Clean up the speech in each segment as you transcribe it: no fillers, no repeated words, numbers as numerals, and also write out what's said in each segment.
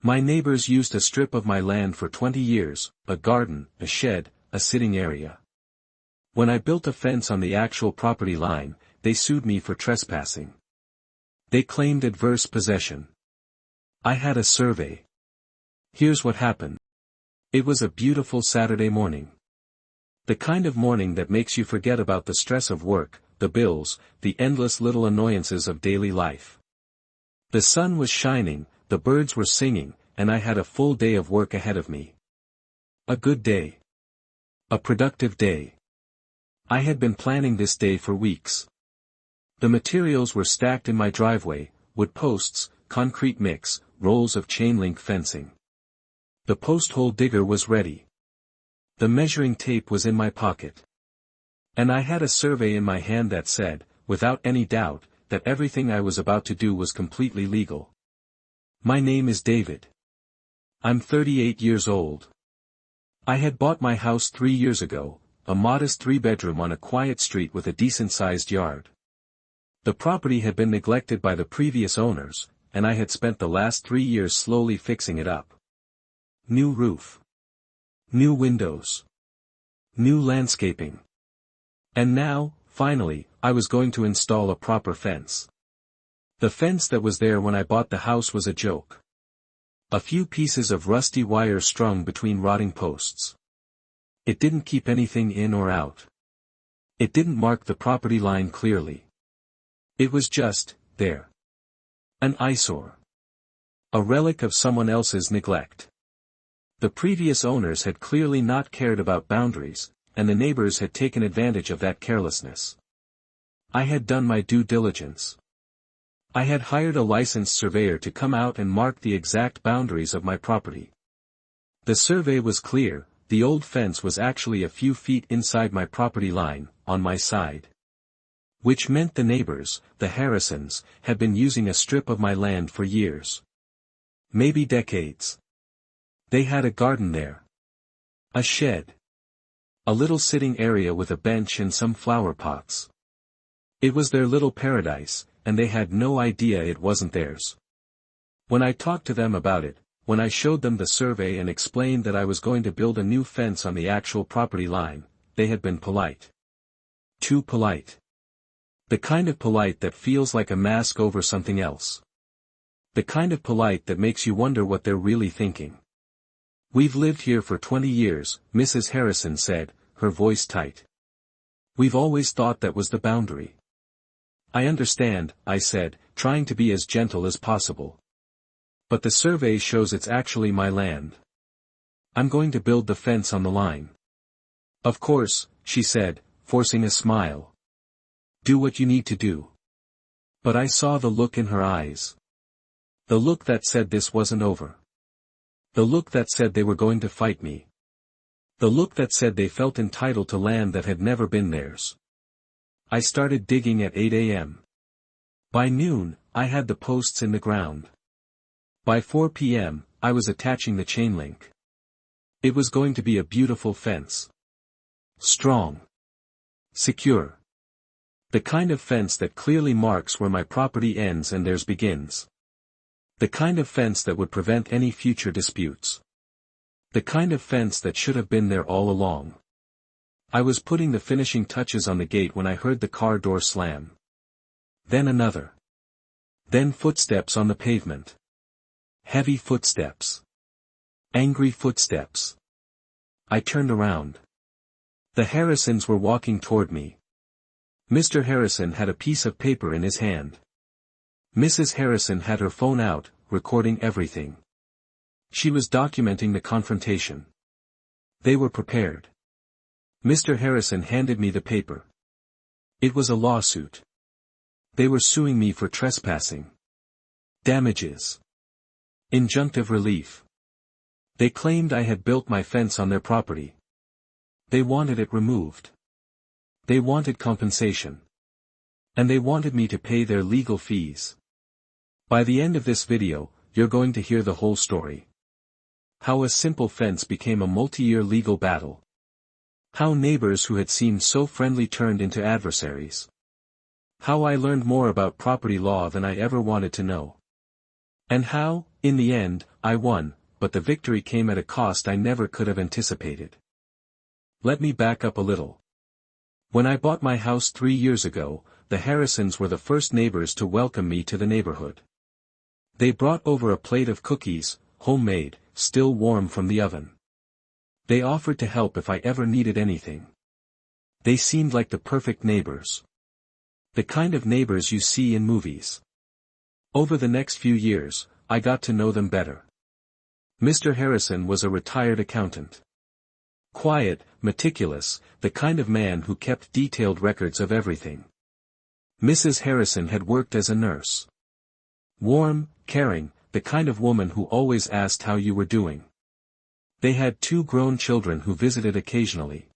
My neighbors used a strip of my land for 20 years, a garden, a shed, a sitting area. When I built a fence on the actual property line, they sued me for trespassing. They claimed adverse possession. I had a survey. Here's what happened. It was a beautiful Saturday morning. The kind of morning that makes you forget about the stress of work, the bills, the endless little annoyances of daily life. The sun was shining, the birds were singing, and I had a full day of work ahead of me. A good day. A productive day. I had been planning this day for weeks. The materials were stacked in my driveway, wood posts, concrete mix, rolls of chain-link fencing. The post hole digger was ready. The measuring tape was in my pocket. And I had a survey in my hand that said, without any doubt, that everything I was about to do was completely legal. My name is David. I'm 38 years old. I had bought my house 3 years ago, a modest 3-bedroom on a quiet street with a decent-sized yard. The property had been neglected by the previous owners, and I had spent the last 3 years slowly fixing it up. New roof. New windows. New landscaping. And now, finally, I was going to install a proper fence. The fence that was there when I bought the house was a joke. A few pieces of rusty wire strung between rotting posts. It didn't keep anything in or out. It didn't mark the property line clearly. It was just, there. An eyesore. A relic of someone else's neglect. The previous owners had clearly not cared about boundaries, and the neighbors had taken advantage of that carelessness. I had done my due diligence. I had hired a licensed surveyor to come out and mark the exact boundaries of my property. The survey was clear, the old fence was actually a few feet inside my property line, on my side. Which meant the neighbors, the Harrisons, had been using a strip of my land for years. Maybe decades. They had a garden there. A shed. A little sitting area with a bench and some flower pots. It was their little paradise, and they had no idea it wasn't theirs. When I talked to them about it, when I showed them the survey and explained that I was going to build a new fence on the actual property line, they had been polite. Too polite. The kind of polite that feels like a mask over something else. The kind of polite that makes you wonder what they're really thinking. "We've lived here for 20 years, Mrs. Harrison said, her voice tight. "We've always thought that was the boundary." "I understand," I said, trying to be as gentle as possible. "But the survey shows it's actually my land. I'm going to build the fence on the line." "Of course," she said, forcing a smile. "Do what you need to do." But I saw the look in her eyes. The look that said this wasn't over. The look that said they were going to fight me. The look that said they felt entitled to land that had never been theirs. I started digging at 8 a.m. By noon, I had the posts in the ground. By 4 p.m., I was attaching the chain link. It was going to be a beautiful fence. Strong. Secure. The kind of fence that clearly marks where my property ends and theirs begins. The kind of fence that would prevent any future disputes. The kind of fence that should have been there all along. I was putting the finishing touches on the gate when I heard the car door slam. Then another. Then footsteps on the pavement. Heavy footsteps. Angry footsteps. I turned around. The Harrisons were walking toward me. Mr. Harrison had a piece of paper in his hand. Mrs. Harrison had her phone out, recording everything. She was documenting the confrontation. They were prepared. Mr. Harrison handed me the paper. It was a lawsuit. They were suing me for trespassing. Damages. Injunctive relief. They claimed I had built my fence on their property. They wanted it removed. They wanted compensation. And they wanted me to pay their legal fees. By the end of this video, you're going to hear the whole story. How a simple fence became a multi-year legal battle. How neighbors who had seemed so friendly turned into adversaries. How I learned more about property law than I ever wanted to know. And how, in the end, I won, but the victory came at a cost I never could have anticipated. Let me back up a little. When I bought my house 3 years ago, the Harrisons were the first neighbors to welcome me to the neighborhood. They brought over a plate of cookies, homemade, still warm from the oven. They offered to help if I ever needed anything. They seemed like the perfect neighbors. The kind of neighbors you see in movies. Over the next few years, I got to know them better. Mr. Harrison was a retired accountant. Quiet, meticulous, the kind of man who kept detailed records of everything. Mrs. Harrison had worked as a nurse. Warm, caring, the kind of woman who always asked how you were doing. They had 2 grown children who visited occasionally.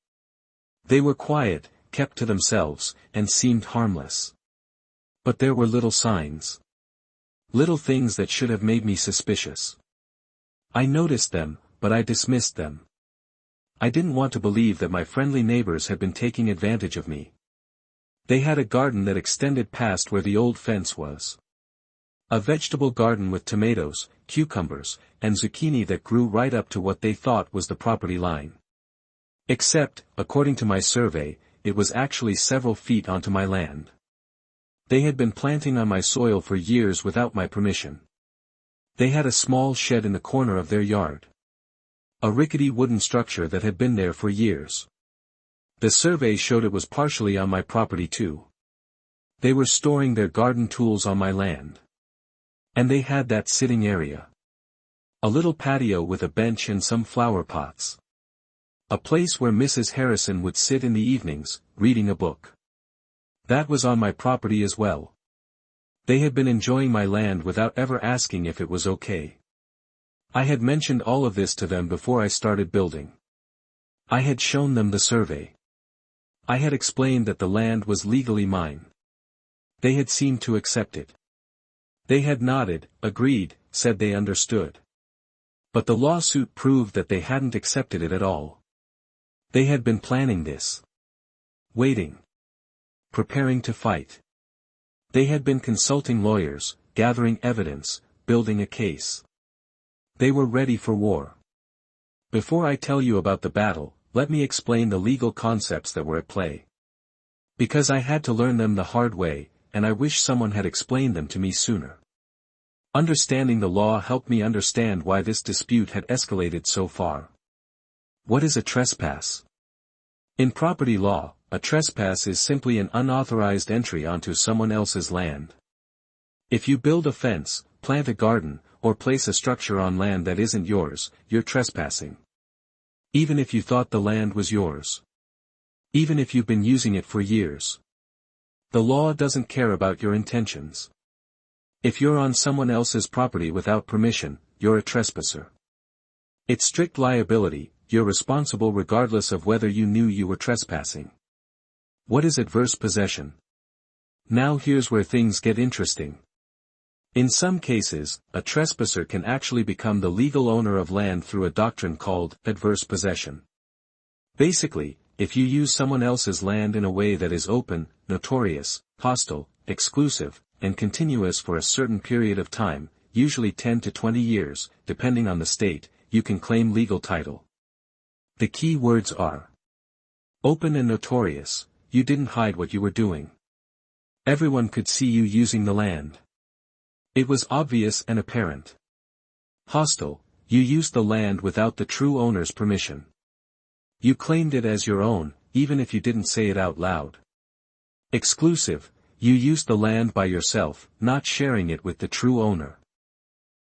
They were quiet, kept to themselves, and seemed harmless. But there were little signs. Little things that should have made me suspicious. I noticed them, but I dismissed them. I didn't want to believe that my friendly neighbors had been taking advantage of me. They had a garden that extended past where the old fence was. A vegetable garden with tomatoes, cucumbers, and zucchini that grew right up to what they thought was the property line. Except, according to my survey, it was actually several feet onto my land. They had been planting on my soil for years without my permission. They had a small shed in the corner of their yard. A rickety wooden structure that had been there for years. The survey showed it was partially on my property too. They were storing their garden tools on my land. And they had that sitting area. A little patio with a bench and some flower pots. A place where Mrs. Harrison would sit in the evenings, reading a book. That was on my property as well. They had been enjoying my land without ever asking if it was okay. I had mentioned all of this to them before I started building. I had shown them the survey. I had explained that the land was legally mine. They had seemed to accept it. They had nodded, agreed, said they understood. But the lawsuit proved that they hadn't accepted it at all. They had been planning this. Waiting. Preparing to fight. They had been consulting lawyers, gathering evidence, building a case. They were ready for war. Before I tell you about the battle, let me explain the legal concepts that were at play. Because I had to learn them the hard way, and I wish someone had explained them to me sooner. Understanding the law helped me understand why this dispute had escalated so far. What is a trespass? In property law, a trespass is simply an unauthorized entry onto someone else's land. If you build a fence, plant a garden, or place a structure on land that isn't yours, you're trespassing. Even if you thought the land was yours. Even if you've been using it for years. The law doesn't care about your intentions. If you're on someone else's property without permission, you're a trespasser. It's strict liability, you're responsible regardless of whether you knew you were trespassing. What is adverse possession? Now here's where things get interesting. In some cases, a trespasser can actually become the legal owner of land through a doctrine called adverse possession. Basically, if you use someone else's land in a way that is open, notorious, hostile, exclusive, and continuous for a certain period of time, usually 10 to 20 years, depending on the state, you can claim legal title. The key words are open and notorious. You didn't hide what you were doing. Everyone could see you using the land. It was obvious and apparent. Hostile, you used the land without the true owner's permission. You claimed it as your own, even if you didn't say it out loud. Exclusive, you used the land by yourself, not sharing it with the true owner.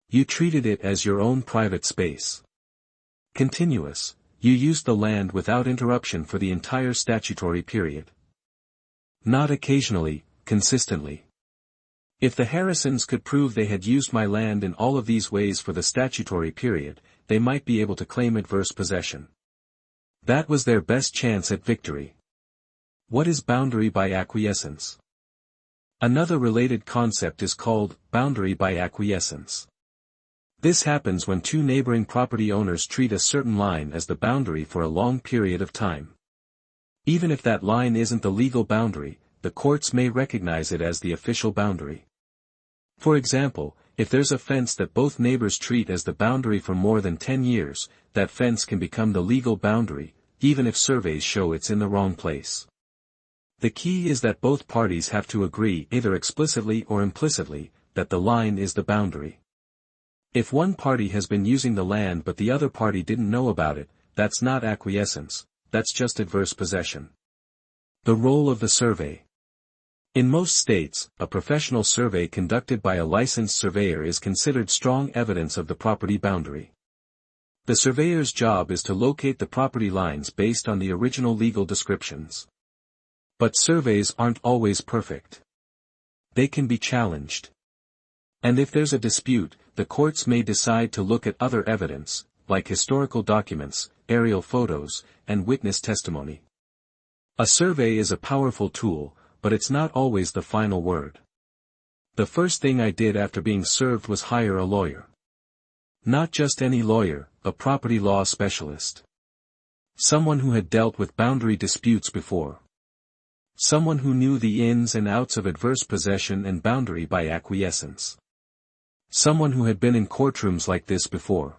You treated it as your own private space. Continuous, you used the land without interruption for the entire statutory period. Not occasionally, consistently. If the Harrisons could prove they had used my land in all of these ways for the statutory period, they might be able to claim adverse possession. That was their best chance at victory. What is boundary by acquiescence? Another related concept is called boundary by acquiescence. This happens when two neighboring property owners treat a certain line as the boundary for a long period of time. Even if that line isn't the legal boundary, the courts may recognize it as the official boundary. For example, if there's a fence that both neighbors treat as the boundary for more than 10 years, that fence can become the legal boundary, even if surveys show it's in the wrong place. The key is that both parties have to agree, either explicitly or implicitly, that the line is the boundary. If one party has been using the land but the other party didn't know about it, that's not acquiescence, that's just adverse possession. The role of the survey. In most states, a professional survey conducted by a licensed surveyor is considered strong evidence of the property boundary. The surveyor's job is to locate the property lines based on the original legal descriptions. But surveys aren't always perfect. They can be challenged. And if there's a dispute, the courts may decide to look at other evidence, like historical documents, aerial photos, and witness testimony. A survey is a powerful tool, but it's not always the final word. The first thing I did after being served was hire a lawyer. Not just any lawyer, a property law specialist. Someone who had dealt with boundary disputes before. Someone who knew the ins and outs of adverse possession and boundary by acquiescence. Someone who had been in courtrooms like this before.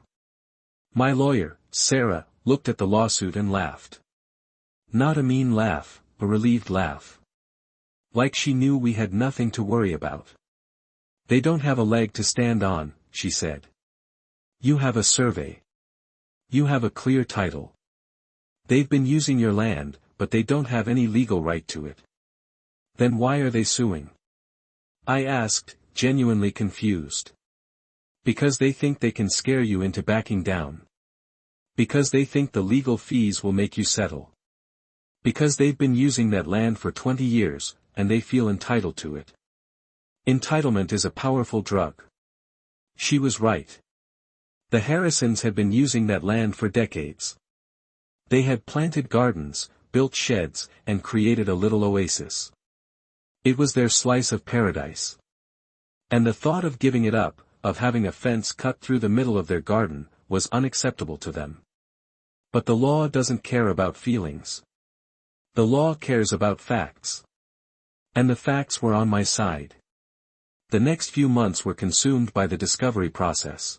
My lawyer, Sarah, looked at the lawsuit and laughed. Not a mean laugh, a relieved laugh. Like she knew we had nothing to worry about. They don't have a leg to stand on, she said. You have a survey. You have a clear title. They've been using your land, but they don't have any legal right to it. Then why are they suing? I asked, genuinely confused. Because they think they can scare you into backing down. Because they think the legal fees will make you settle. Because they've been using that land for 20 years, and they feel entitled to it. Entitlement is a powerful drug. She was right. The Harrisons had been using that land for decades. They had planted gardens, built sheds, and created a little oasis. It was their slice of paradise. And the thought of giving it up, of having a fence cut through the middle of their garden, was unacceptable to them. But the law doesn't care about feelings. The law cares about facts. And the facts were on my side. The next few months were consumed by the discovery process.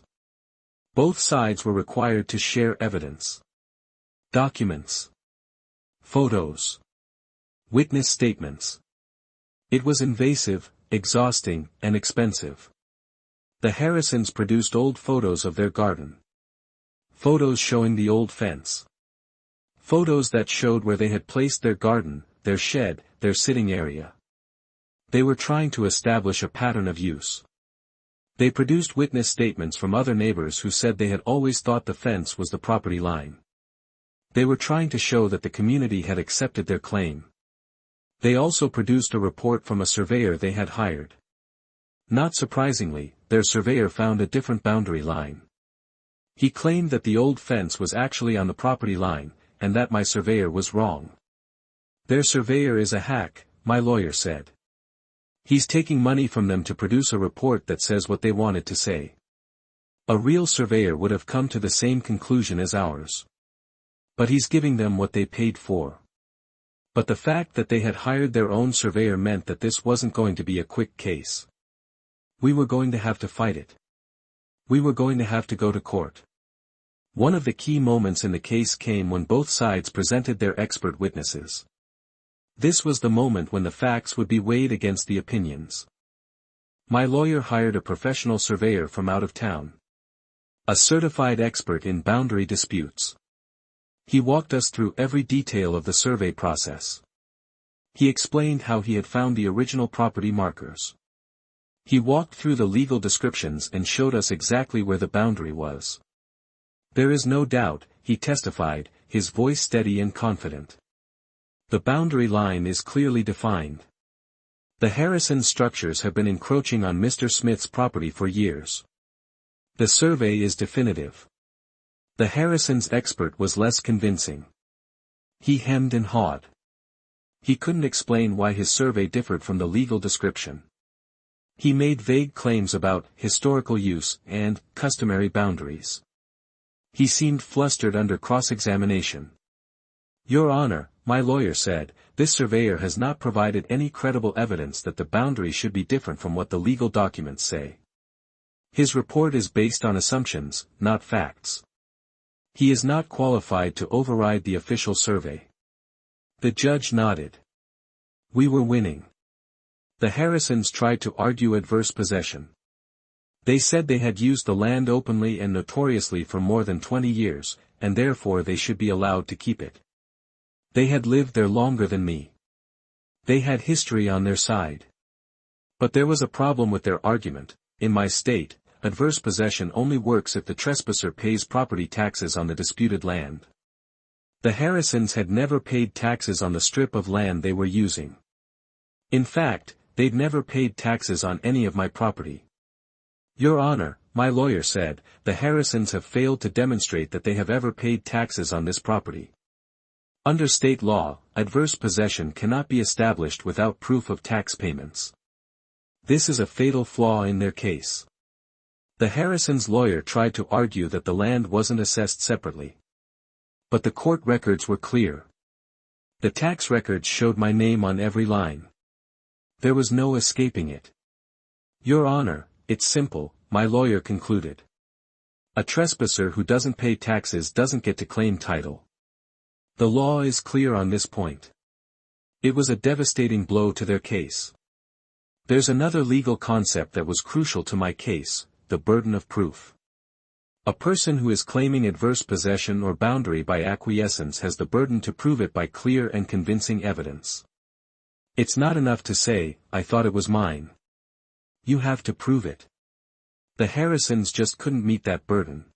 Both sides were required to share evidence. Documents. Photos. Witness statements. It was invasive, exhausting, and expensive. The Harrisons produced old photos of their garden. Photos showing the old fence. Photos that showed where they had placed their garden, their shed, their sitting area. They were trying to establish a pattern of use. They produced witness statements from other neighbors who said they had always thought the fence was the property line. They were trying to show that the community had accepted their claim. They also produced a report from a surveyor they had hired. Not surprisingly, their surveyor found a different boundary line. He claimed that the old fence was actually on the property line, and that my surveyor was wrong. Their surveyor is a hack, my lawyer said. He's taking money from them to produce a report that says what they wanted to say. A real surveyor would have come to the same conclusion as ours. But he's giving them what they paid for. But the fact that they had hired their own surveyor meant that this wasn't going to be a quick case. We were going to have to fight it. We were going to have to go to court. One of the key moments in the case came when both sides presented their expert witnesses. This was the moment when the facts would be weighed against the opinions. My lawyer hired a professional surveyor from out of town. A certified expert in boundary disputes. He walked us through every detail of the survey process. He explained how he had found the original property markers. He walked through the legal descriptions and showed us exactly where the boundary was. There is no doubt, he testified, his voice steady and confident. The boundary line is clearly defined. The Harrison structures have been encroaching on Mr. Smith's property for years. The survey is definitive. The Harrison's expert was less convincing. He hemmed and hawed. He couldn't explain why his survey differed from the legal description. He made vague claims about historical use and customary boundaries. He seemed flustered under cross-examination. Your Honor, my lawyer said, this surveyor has not provided any credible evidence that the boundary should be different from what the legal documents say. His report is based on assumptions, not facts. He is not qualified to override the official survey. The judge nodded. We were winning. The Harrisons tried to argue adverse possession. They said they had used the land openly and notoriously for more than 20 years, and therefore they should be allowed to keep it. They had lived there longer than me. They had history on their side. But there was a problem with their argument. In my state, adverse possession only works if the trespasser pays property taxes on the disputed land. The Harrisons had never paid taxes on the strip of land they were using. In fact, they'd never paid taxes on any of my property. Your Honor, my lawyer said, the Harrisons have failed to demonstrate that they have ever paid taxes on this property. Under state law, adverse possession cannot be established without proof of tax payments. This is a fatal flaw in their case. The Harrisons' lawyer tried to argue that the land wasn't assessed separately. But the court records were clear. The tax records showed my name on every line. There was no escaping it. Your Honor, it's simple, my lawyer concluded. A trespasser who doesn't pay taxes doesn't get to claim title. The law is clear on this point. It was a devastating blow to their case. There's another legal concept that was crucial to my case, the burden of proof. A person who is claiming adverse possession or boundary by acquiescence has the burden to prove it by clear and convincing evidence. It's not enough to say, I thought it was mine. You have to prove it. The Harrisons just couldn't meet that burden.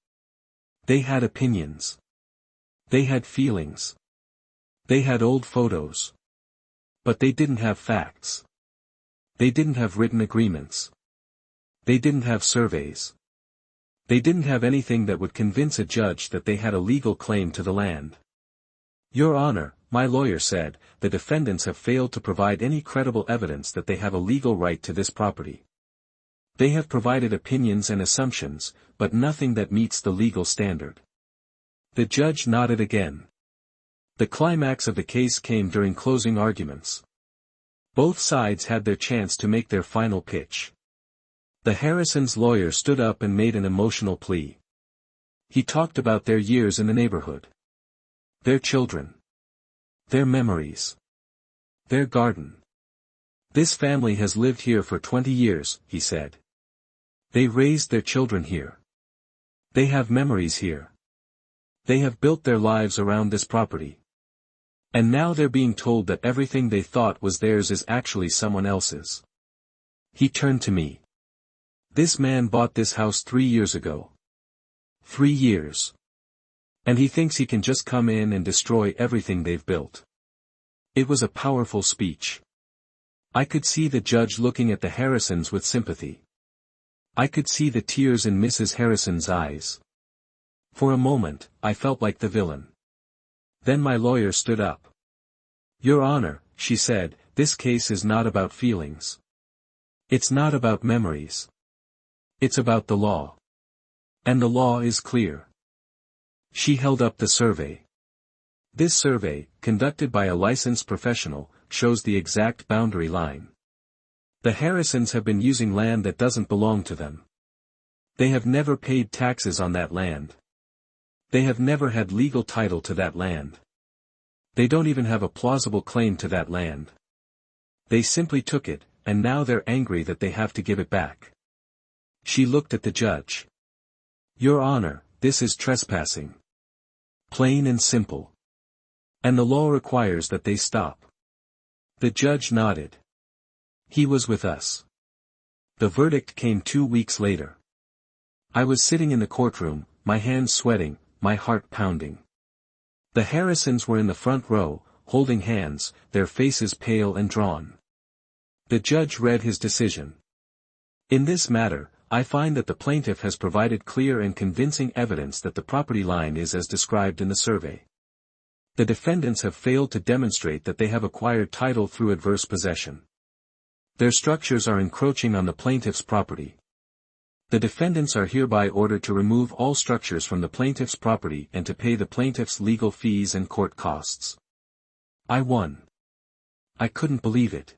They had opinions. They had feelings. They had old photos. But they didn't have facts. They didn't have written agreements. They didn't have surveys. They didn't have anything that would convince a judge that they had a legal claim to the land. Your Honor, my lawyer said, the defendants have failed to provide any credible evidence that they have a legal right to this property. They have provided opinions and assumptions, but nothing that meets the legal standard. The judge nodded again. The climax of the case came during closing arguments. Both sides had their chance to make their final pitch. The Harrisons' lawyer stood up and made an emotional plea. He talked about their years in the neighborhood. Their children. Their memories. Their garden. This family has lived here for 20 years, he said. They raised their children here. They have memories here. They have built their lives around this property. And now they're being told that everything they thought was theirs is actually someone else's. He turned to me. This man bought this house 3 years ago. 3 years. And he thinks he can just come in and destroy everything they've built. It was a powerful speech. I could see the judge looking at the Harrisons with sympathy. I could see the tears in Mrs. Harrison's eyes. For a moment, I felt like the villain. Then my lawyer stood up. Your Honor, she said, this case is not about feelings. It's not about memories. It's about the law. And the law is clear. She held up the survey. This survey, conducted by a licensed professional, shows the exact boundary line. The Harrisons have been using land that doesn't belong to them. They have never paid taxes on that land. They have never had legal title to that land. They don't even have a plausible claim to that land. They simply took it, and now they're angry that they have to give it back. She looked at the judge. Your Honor, this is trespassing. Plain and simple. And the law requires that they stop. The judge nodded. He was with us. The verdict came 2 weeks later. I was sitting in the courtroom, my hands sweating, my heart pounding. The Harrisons were in the front row, holding hands, their faces pale and drawn. The judge read his decision. In this matter, I find that the plaintiff has provided clear and convincing evidence that the property line is as described in the survey. The defendants have failed to demonstrate that they have acquired title through adverse possession. Their structures are encroaching on the plaintiff's property. The defendants are hereby ordered to remove all structures from the plaintiff's property and to pay the plaintiff's legal fees and court costs. I won. I couldn't believe it.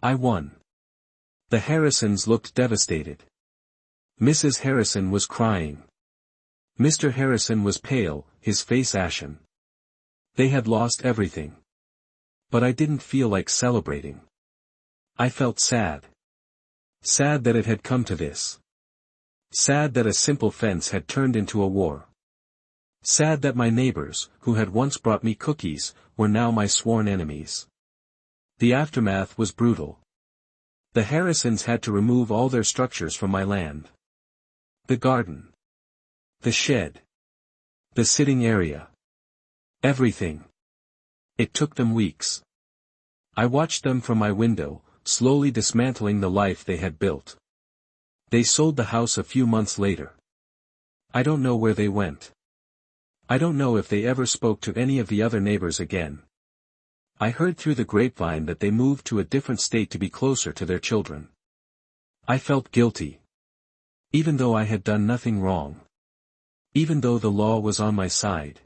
I won. The Harrisons looked devastated. Mrs. Harrison was crying. Mr. Harrison was pale, his face ashen. They had lost everything. But I didn't feel like celebrating. I felt sad. Sad that it had come to this. Sad that a simple fence had turned into a war. Sad that my neighbors, who had once brought me cookies, were now my sworn enemies. The aftermath was brutal. The Harrisons had to remove all their structures from my land. The garden. The shed. The sitting area. Everything. It took them weeks. I watched them from my window, slowly dismantling the life they had built. They sold the house a few months later. I don't know where they went. I don't know if they ever spoke to any of the other neighbors again. I heard through the grapevine that they moved to a different state to be closer to their children. I felt guilty. Even though I had done nothing wrong. Even though the law was on my side.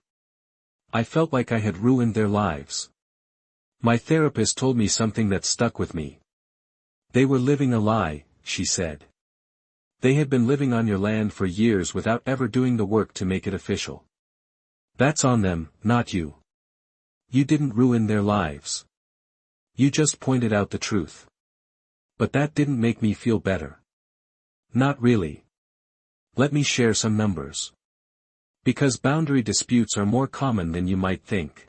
I felt like I had ruined their lives. My therapist told me something that stuck with me. They were living a lie, she said. They had been living on your land for years without ever doing the work to make it official. That's on them, not you. You didn't ruin their lives. You just pointed out the truth. But that didn't make me feel better. Not really. Let me share some numbers. Because boundary disputes are more common than you might think.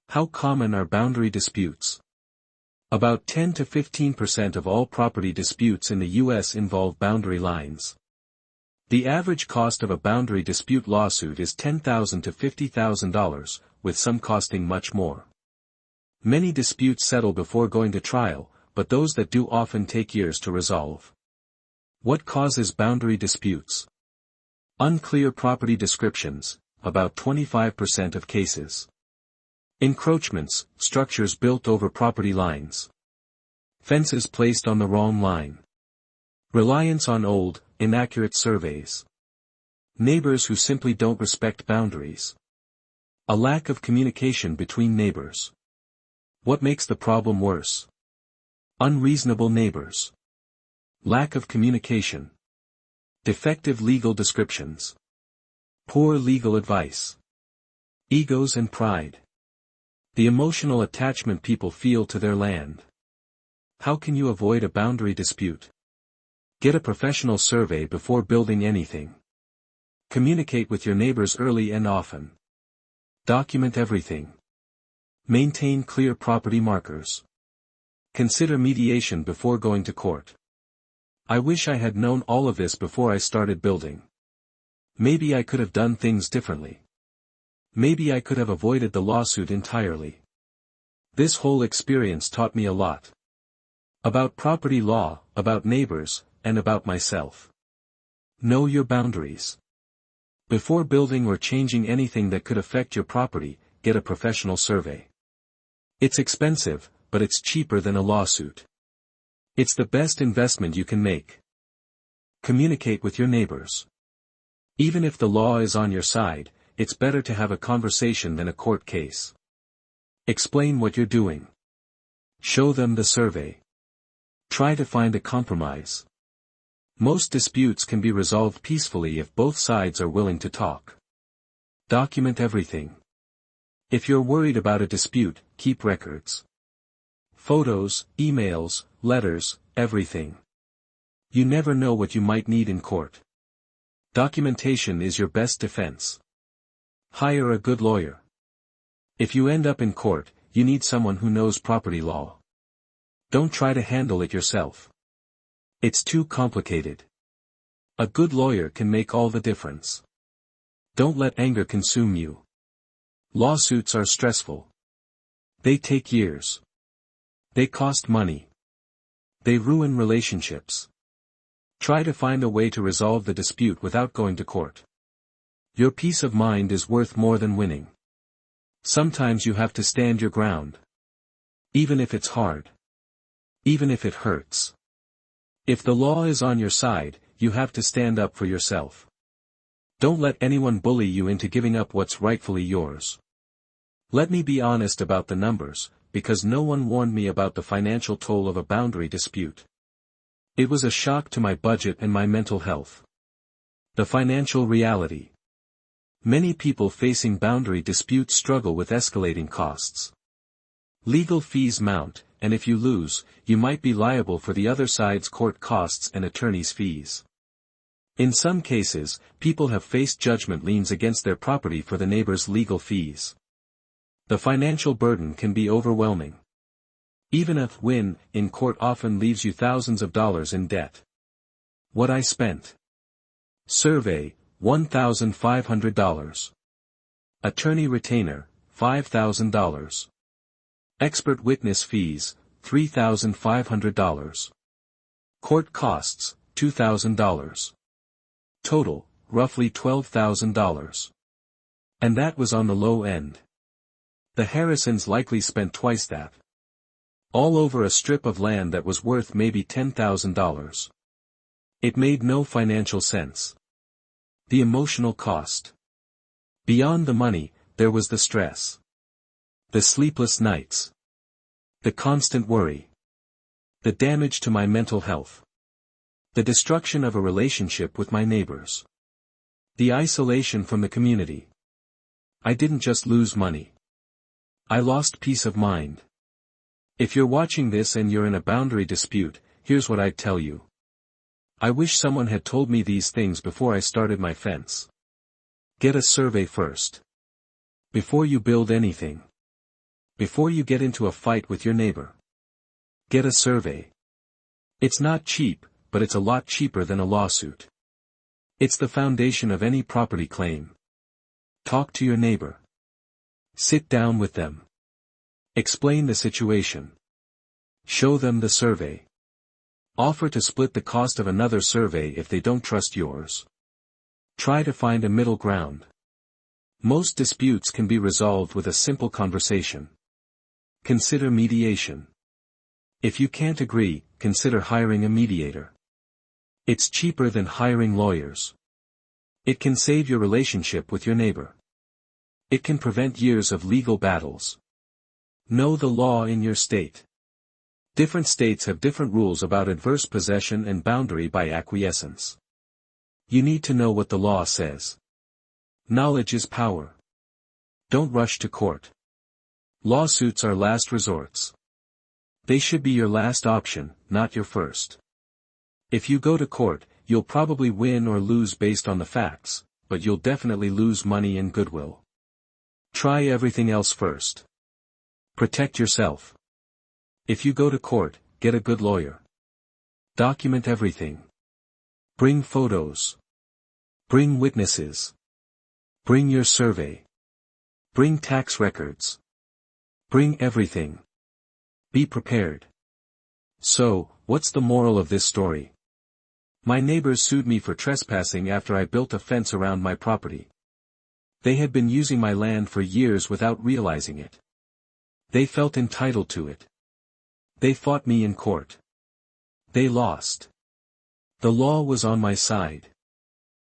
How common are boundary disputes? About 10 to 15% of all property disputes in the U.S. involve boundary lines. The average cost of a boundary dispute lawsuit is $10,000 to $50,000, with some costing much more. Many disputes settle before going to trial, but those that do often take years to resolve. What causes boundary disputes? Unclear property descriptions, about 25% of cases. Encroachments, structures built over property lines. Fences placed on the wrong line. Reliance on old, inaccurate surveys. Neighbors who simply don't respect boundaries. A lack of communication between neighbors. What makes the problem worse? Unreasonable neighbors. Lack of communication. Defective legal descriptions. Poor legal advice. Egos and pride. The emotional attachment people feel to their land. How can you avoid a boundary dispute? Get a professional survey before building anything. Communicate with your neighbors early and often. Document everything. Maintain clear property markers. Consider mediation before going to court. I wish I had known all of this before I started building. Maybe I could have done things differently. Maybe I could have avoided the lawsuit entirely. This whole experience taught me a lot. About property law, about neighbors, and about myself. Know your boundaries. Before building or changing anything that could affect your property, get a professional survey. It's expensive, but it's cheaper than a lawsuit. It's the best investment you can make. Communicate with your neighbors. Even if the law is on your side, it's better to have a conversation than a court case. Explain what you're doing. Show them the survey. Try to find a compromise. Most disputes can be resolved peacefully if both sides are willing to talk. Document everything. If you're worried about a dispute, keep records. Photos, emails, letters, everything. You never know what you might need in court. Documentation is your best defense. Hire a good lawyer. If you end up in court, you need someone who knows property law. Don't try to handle it yourself. It's too complicated. A good lawyer can make all the difference. Don't let anger consume you. Lawsuits are stressful. They take years. They cost money. They ruin relationships. Try to find a way to resolve the dispute without going to court. Your peace of mind is worth more than winning. Sometimes you have to stand your ground. Even if it's hard. Even if it hurts. If the law is on your side, you have to stand up for yourself. Don't let anyone bully you into giving up what's rightfully yours. Let me be honest about the numbers, because no one warned me about the financial toll of a boundary dispute. It was a shock to my budget and my mental health. The financial reality. Many people facing boundary disputes struggle with escalating costs. Legal fees mount, and if you lose, you might be liable for the other side's court costs and attorney's fees. In some cases, people have faced judgment liens against their property for the neighbor's legal fees. The financial burden can be overwhelming. Even a win in court often leaves you thousands of dollars in debt. What I spent. Survey, $1,500. Attorney retainer, $5,000. Expert witness fees, $3,500. Court costs, $2,000. Total, roughly $12,000. And that was on the low end. The Harrisons likely spent twice that. All over a strip of land that was worth maybe $10,000. It made no financial sense. The emotional cost. Beyond the money, there was the stress. The sleepless nights. The constant worry. The damage to my mental health. The destruction of a relationship with my neighbors. The isolation from the community. I didn't just lose money. I lost peace of mind. If you're watching this and you're in a boundary dispute, here's what I'd tell you. I wish someone had told me these things before I started my fence. Get a survey first. Before you build anything. Before you get into a fight with your neighbor. Get a survey. It's not cheap, but it's a lot cheaper than a lawsuit. It's the foundation of any property claim. Talk to your neighbor. Sit down with them. Explain the situation. Show them the survey. Offer to split the cost of another survey if they don't trust yours. Try to find a middle ground. Most disputes can be resolved with a simple conversation. Consider mediation. If you can't agree, consider hiring a mediator. It's cheaper than hiring lawyers. It can save your relationship with your neighbor. It can prevent years of legal battles. Know the law in your state. Different states have different rules about adverse possession and boundary by acquiescence. You need to know what the law says. Knowledge is power. Don't rush to court. Lawsuits are last resorts. They should be your last option, not your first. If you go to court, you'll probably win or lose based on the facts, but you'll definitely lose money and goodwill. Try everything else first. Protect yourself. If you go to court, get a good lawyer. Document everything. Bring photos. Bring witnesses. Bring your survey. Bring tax records. Bring everything. Be prepared. So, what's the moral of this story? My neighbors sued me for trespassing after I built a fence around my property. They had been using my land for years without realizing it. They felt entitled to it. They fought me in court. They lost. The law was on my side.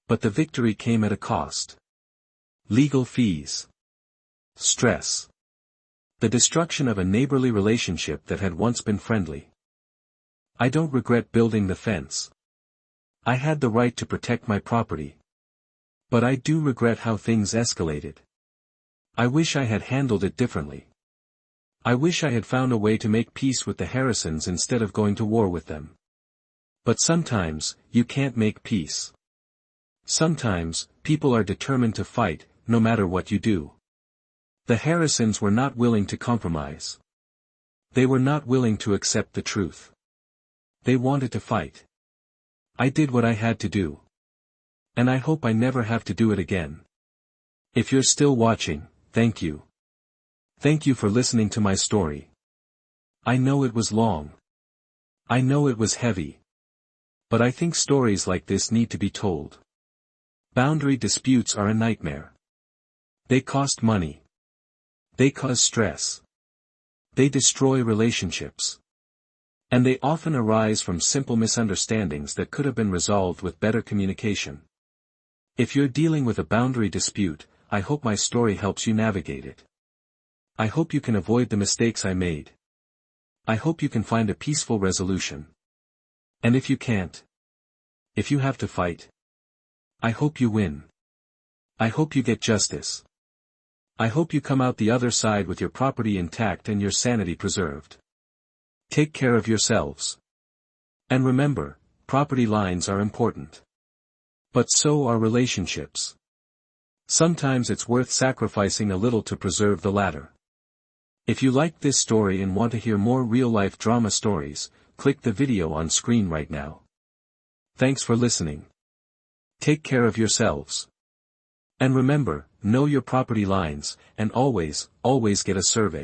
But the victory came at a cost. Legal fees. Stress. The destruction of a neighborly relationship that had once been friendly. I don't regret building the fence. I had the right to protect my property. But I do regret how things escalated. I wish I had handled it differently. I wish I had found a way to make peace with the Harrisons instead of going to war with them. But sometimes, you can't make peace. Sometimes, people are determined to fight, no matter what you do. The Harrisons were not willing to compromise. They were not willing to accept the truth. They wanted to fight. I did what I had to do. And I hope I never have to do it again. If you're still watching, thank you. Thank you for listening to my story. I know it was long. I know it was heavy. But I think stories like this need to be told. Boundary disputes are a nightmare. They cost money. They cause stress. They destroy relationships. And they often arise from simple misunderstandings that could have been resolved with better communication. If you're dealing with a boundary dispute, I hope my story helps you navigate it. I hope you can avoid the mistakes I made. I hope you can find a peaceful resolution. And if you can't, if you have to fight, I hope you win. I hope you get justice. I hope you come out the other side with your property intact and your sanity preserved. Take care of yourselves. And remember, property lines are important. But so are relationships. Sometimes it's worth sacrificing a little to preserve the latter. If you liked this story and want to hear more real-life drama stories, click the video on screen right now. Thanks for listening. Take care of yourselves. And remember, know your property lines, and always, always get a survey.